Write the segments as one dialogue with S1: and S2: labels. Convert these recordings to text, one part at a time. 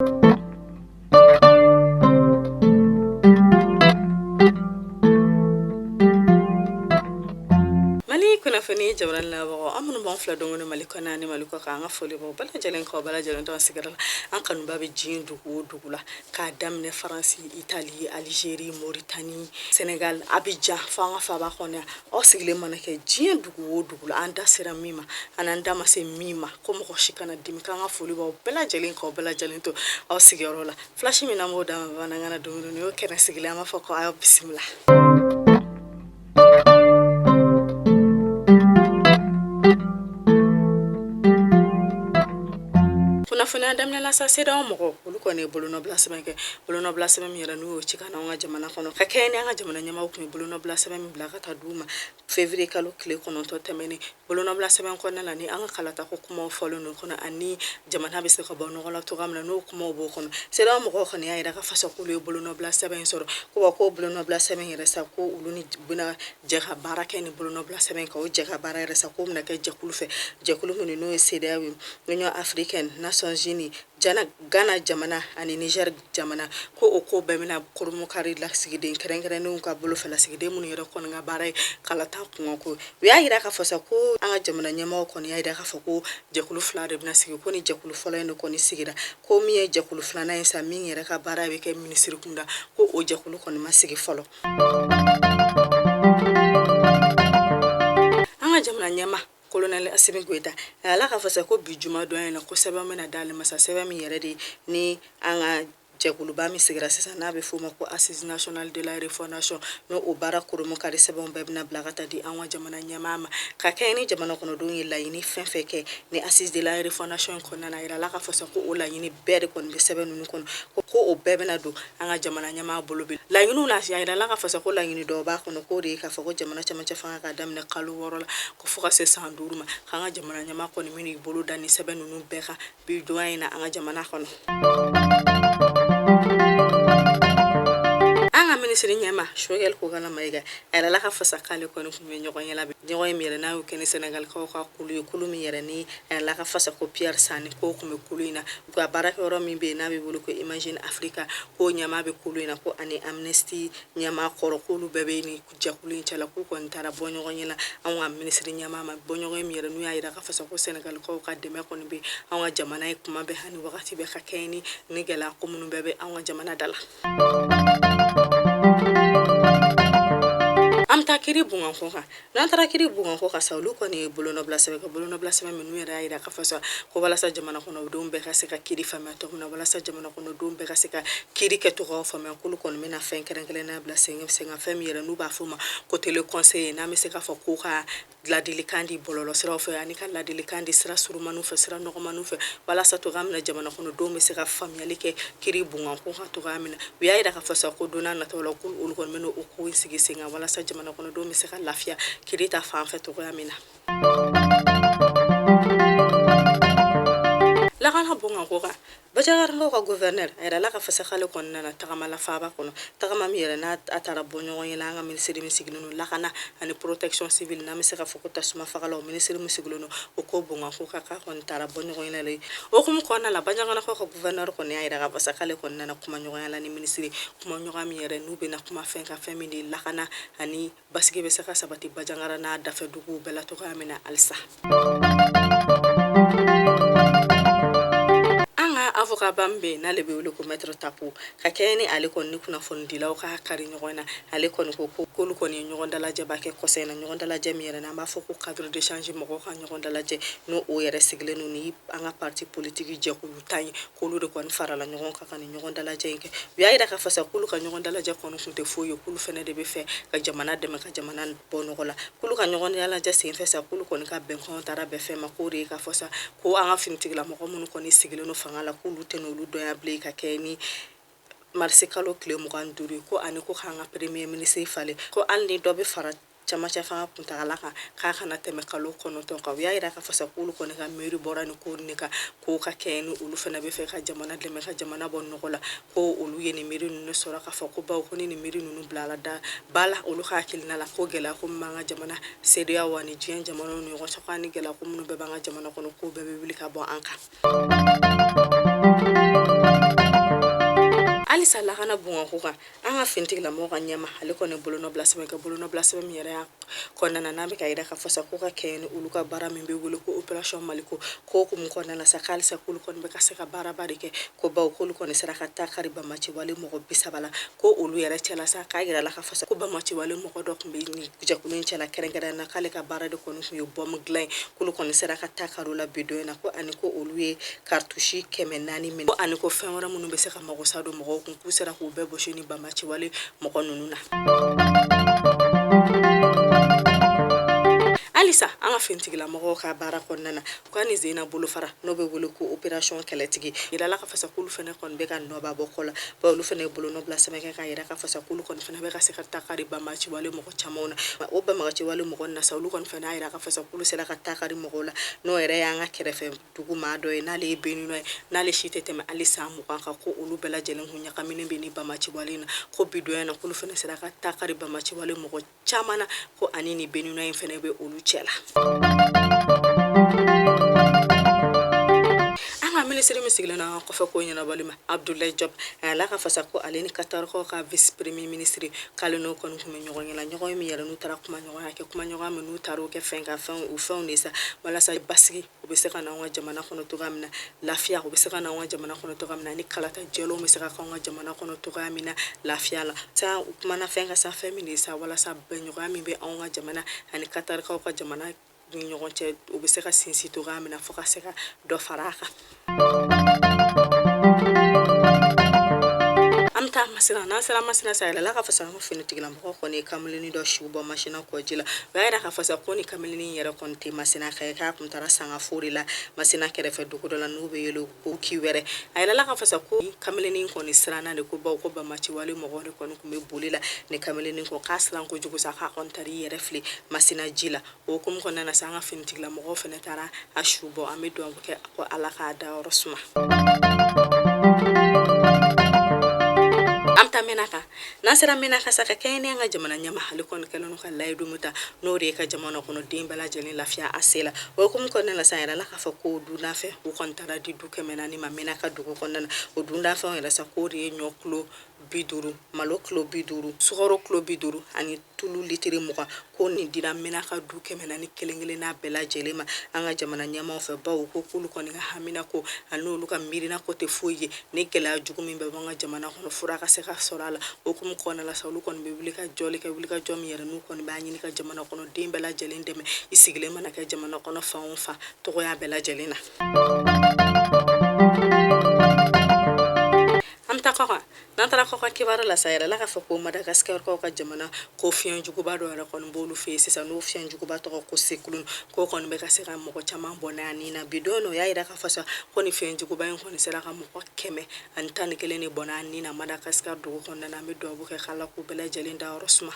S1: Mali kuna fani jawran la wa amunu bon fla dongo mali kona ni mali ko ka nga foli bo bala jalen ko bala jalen to sigara an kanu babe jin dugula ka damne France Italie Algérie Mauritanie Sénégal Abidjan fa nga fa ba khona o sigle manake jin dugula anda sera mima ananda mase mima ko mo shikana dim ka nga foli bo bala jalen ko bala jalen to o sigaro la flash mi na moda bana ngana dongo no kena sigle ma fa ko ayo bismillah. Fana damna la sa seda mo ulu ko ne boluno blasement ke boluno blasement mi ranu ci kana nga jamana kono ka kene nga jamana nyama ko boluno blasement mi blaga ta duma février kalo clé kono to temeni boluno blasement kono la ni anga kala ta ko kuma folo no kono ani jamana be se ko bono la to gamna no kuma bo kono seda mo ko khani ay daga fasa ko le boluno blasement soro ko boluno blasement resa ko uluni buna jaha barake ni boluno blasement ko jaha bara resa ko na ke jakulu fe jakulu mun no seda wi Union africaine Nations Unies jana Ghana jamana ani Niger jamana ko o ko bemina kurmu kari la sigide kerengere no ka bolo fela sigide mun yero ko nga bare kala ta ko wi ayira ka fosa ko anga jamana nyama ko ni ayira ka foko jakulu flare bina sigi ko ni jakulu fola no ko ni sigira ko mi e jakulu flana insa min yera ka bara be ke ministre kunda ko o jakulu ko ni masigi folo anga jamana nyama Colonel Assimi Goïta ala ka fasa ko bijuma do ena ko seba mena dal masa seba mi yere de ni anga jekulu ba mi sigira sasa na be fuma ko Assise nationale de la refondation no o bara kurumu kare seba on bebna blagata di anwa jamana nyamama ka kayni jamana kono do ngi layini fenfeke ni Assise de la refondation ko nana ira la ka fasa ko o layini bere kon be seba nunu kono ko o bebna do anga jamana nyama bolobi layinu na ya ira la ka fasa ko layini do ba kono ko de ka fa ko jamana chama chafa ka damne qalu worola ko fuka se sanduruma anga jamana nyama ko ni mini bolo dani seba nunu beka bi do ayina anga jamana kono ministre nyama shogel ko gana maiga ala la ka fasa kale ko ni kuma nyogo yela bi nyogo mi na ko ni Senegal ko ka kulu mi yere ni ala ka fasa ko Pierre Sani ko kuma kulina ko baraka ro mi be na be bulu ko Imagine Africa ko nyama be kulina ko ani Amnesty nyama ko kulu bebe ni ku jakulu chala ko ko ntara bonyo yela an ministre nyama ma bonyo mi yere nu ya ka fasa ko Senegal ko ka deme ko ni be an jamana kuma be hani wakati be ka keni ni gela ko munu bebe an jamana dala amta kiri bunga ko ka nantara kiri bunga ko ka sawlu ko ni bolono blasebe ko bolono blasebe menu era ida ka fasa ko wala sa jamana ko no dum be ka se ka kiri fama to na wala sa jamana ko no dum be ka se ka kiri ke to ko fama ko ko mena fen kerengele na blasenge se nga fam yere nu ba fuma ko tele conseiller na me se ka fo ko ka la delikandi bololo sira fo ani kan la delikandi sira suru manu fe sira no manu fe wala sa to gamna jamana ko no dum me se ka fam yale ke kiri bunga ko ka to gamina wi ayida ka fasa ko dona na to lo ko ul ko meno o ko sigi singa wala sa jamana kono do mi se ka lafia kirita fa en fait to yamina la kana bonga ko ka bajagar ngo ka gouverneur era la ka fasa khale kon na tagama la fa ba kono tagama mi yere na atara bonyo yela nga ministre mi sigilunu la kana ani protection civile na mi se ka fokota suma fa kala ministre mi sigilunu o ko bonga ko ka kon tara bonyo yela le o kum ko na la bajagar ko ka gouverneur ko ne ay daga fasa khale kon na kuma nyo yela ni ministre kuma nyo mi yere nu be na kuma fen ka family la kana ani basike be se ka sabati bajagar na dafa dugu bela to ka mina alsa avocat bambe na lebe wole ko mettre tapu ka keni ale kon ni kuna fondi law ka kari nyogona ale kon ko lu kon nyogonda la jaba ke kosena nyogonda la jamiere na ma foko cadre de changer mo ko nyogonda la je no o yere sigle no ni anga parti politique je ko lutay ko lu de kon farala nyogon ka kan nyogonda la je ke wiay da ka fasa kulu ka nyogonda la je kon kunte foyo kulu fene de be fe ka jamana de ka jamana bono gola kulu ka nyogonda la je sin fesa kulu kon ka ben kon tara be fe ma ko re ka fasa ko anga fintigla mo ko mun ko ni sigle no fangala kulu tenolu do ya ble ka keni marsikalo kle mo kan duri ko ani ko hanga premier ministre fale ko andi do be fara chama cha fa punta alaka ka kana teme kalo kono to ka wiya ira ka fasa kulu ko ne ka meri borani ko ne ka ko ka keni ulu fena be fe ka jamana de me ka jamana bonno kola ko ulu yeni meri nu sora ka fa ko ba ko ni meri nu blala da bala ulu ka kilina la ko gela ko manga jamana sedia wani jien jamana nu ko cha ni gela ko munu be banga jamana kono ko be be ka bo anka alisa la kana bunga ko kan an ka fintigila mɔgɔ ka ɲɛma ale kɔni bolo nɔ bila sɛbɛn ka bolo nɔ bila sɛbɛn min yɛrɛ y'a kɔnɔna na bɛ ka yira ka fasa ko ka kɛ ni olu ka baara min bɛ wele ko operation maliko ko kun kɔnɔna sa k'alisa k'olu kɔni bɛ ka se ka baaraba de kɛ ko baw k'olu kɔni sera ka taa kari bamaci wale mɔgɔ 30 la ko olu yɛrɛ cɛla sa k'a yira la ka fasa ko bamaci wale mɔgɔ dɔ kun bɛ ni jɛkulu in cɛla kɛrɛnkɛrɛn na k'ale ka baara de kɔni kun ye bɔmu dilan ye k'olu kɔni sera ka taa kari la bi don in na ko ani ko olu ye kartusi 400 minɛ ko ani ko fɛn wɛrɛ minnu bɛ se ka mago sa don mɔgɔw kun k'u sera k'u bɛɛ bɔsi ni bamaci wale mɔgɔ ninnu na alisa an ka fintigila mɔgɔw ka baara kɔnɔna na ko ani Zena bolofara n'o bɛ wele ko operation kɛlɛtigi yirala ka fasa k'olu fɛnɛ kɔni bɛ ka nɔba bɔ kɔ la ba olu fɛnɛ bolo nɔ bila sɛbɛn kɛ ka yira ka fasa k'olu kɔni fɛnɛ bɛ ka se ka taa kari bamaci wale mɔgɔ camanw na o bamaci wale mɔgɔ na sa olu kɔni fɛnɛ y'a yira ka fasa k'olu sera ka taa kari mɔgɔw la n'o yɛrɛ y'an ka kɛrɛfɛ dugu maa dɔ ye n'ale ye Benino ye n'ale si tɛ tɛmɛ hali san 20 kan ko olu bɛɛ lajɛlen kun ɲagaminen bɛ ni bamaci wale na ko bidonya na k'olu fɛnɛ sera ka taa kari bamaci wale mɔgɔ caman na ko ani ni Benino in fɛnɛ bɛ olu cɛla ministre min sigilen na kɔfɛ ko ɲɛnabɔli ma Abdoulaye Diop a la ka fasa ko ale ni Katarikaw ka vice premier ministre k'ale n'o kɔni kun bɛ ɲɔgɔn yɛla ɲɔgɔn min yɛrɛ n'u taara kuma ɲɔgɔnya kɛ kuma ɲɔgɔnya min n'u taara o kɛ fɛn ka fɛnw de sa walasa basigi u bɛ se ka na an ka jamana kɔnɔ togoya min na lafiya u bɛ se ka na an ka jamana kɔnɔ togoya min na ni kalata jɛlenw bɛ se ka k'an ka jamana kɔnɔ togoya min na lafiya la sa u kumana fɛn ka sa fɛn min de sa walasa bɛnɲɔgɔnya min bɛ an ka jamana ani Katarikaw ka jamana ni ɲɔgɔn cɛ u bɛ se ka sinsin togoya min na fo ka se ka dɔ fara a kan amta masina na sera masina sa yɛrɛ la ka fasa ko finitigila mɔgɔ kɔni kamilini dɔ siw bɔ masina kɔji la o y'a yira ka fasa ko ni kamilini yɛrɛ kɔni tɛ masina kɛ k'a kun taara sanga fori la masina kɛrɛfɛ dugu dɔ la n'u bɛ yɛlɛ ko ki wɛrɛ a yɛrɛ la ka fasa ko kamilini kɔni siranna de ko baw ko bamaci wale mɔgɔ de kɔni kun bɛ boli la ni kamilini ko k'a siran kojugu sa k'a kɔni taara i yɛrɛ fili masina ji la o hukumu kɔnɔna na sa an ka finitigila mɔgɔw fɛnɛ taara a siw bɔ an bɛ dugawu kɛ ko ala k'a dayɔrɔ suma amta menaka nasira menaka saka kayni nga jamana nyama hali kon kala no kala yidu muta no re ka jamana kono dembala jeni lafiya asela o kum kon la sayra la ka fa ko du na fe o kon tara di du kemena ni ma menaka du ko na o du nda fa la sa ko re nyoklo biduru malo klo biduru sugoro klo biduru ani tulu litiri muga ko ni dira menaka du kemena ni kelengele na bela jelema anga jamana nyama fe bawo ko kulu kon nga hamina ko anu luka mirina ko te foye ni kela jugu min be banga jamana kono fura ka se ka sorala o kum kona la sawlu kon be wuli ka joli ka wuli ka jomi yere nu kon ba nyini ka jamana kono dembe la jelen deme isigile mana ka jamana kono fa on fa to ya bela jelena amta ko nantara ko kibara la sayra la ka fa ko Madagascar ko ka jamana ko fiyan juguba do ra kon bolu fe sisa no fiyan juguba to ko sekulun ko kon be ka se ka mo ko chama bona ni na bidono ya ira ka fasa ko ni fiyan juguba en ko ni sera ka mo ko keme antani kele ni bona ni na Madagascar do ko na me do bu ke khala ko bela jelinda rosma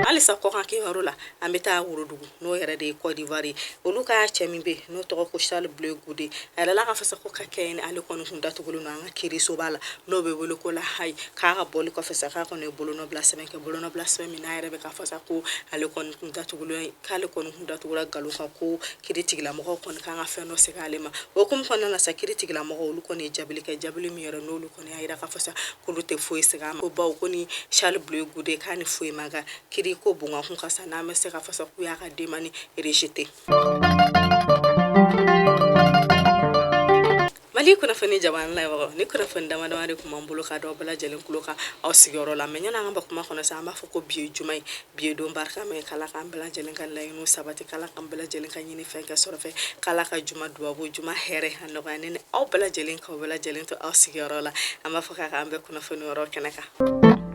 S1: alisa ko kan ke harola ameta wurudugu no yere de Côte d'Ivoire olu ka chemimbe no to ko Charles Bleu Goudé ala la ka fasa ko ka ken ale ko no datu gulu no nga kiri so bala no be wolo ko la hay ka ga boli ko fasa ka ko ne bolo no bla seben ke bolo no bla seben mi na yere be ka fasa ko ale ko no datu gulu ka le ko no datu gulu galu ka ko kiri tigla mo ko ka nga fe no se ka le ma o kum ko na sa kiri tigla mo olu ko ne jabili ke jabili mi yere no lu ko ne ayira ka fasa ko lu te foi se ga ko ba ko ni Charles Bleu Goudé ka ni foi maga kiri ko bunga kun kasa na me se ka fasa ku ya ka demani rejeté mali kuna fani jaman la wa ni kuna fani dama dama de kuma mbolo ka do bala jelen kulo ka aw sigoro la me nyona ngamba kuma kono sa ma fako biye jumay biye do barka me kala ka bala jelen kan la yinu sabati kala ka bala jelen kan yini fe ka soro fe kala ka juma do bo juma here han no ga ne aw bala jelen ka bala jelen to aw sigoro la ama faka ka ambe kuna fani ro kenaka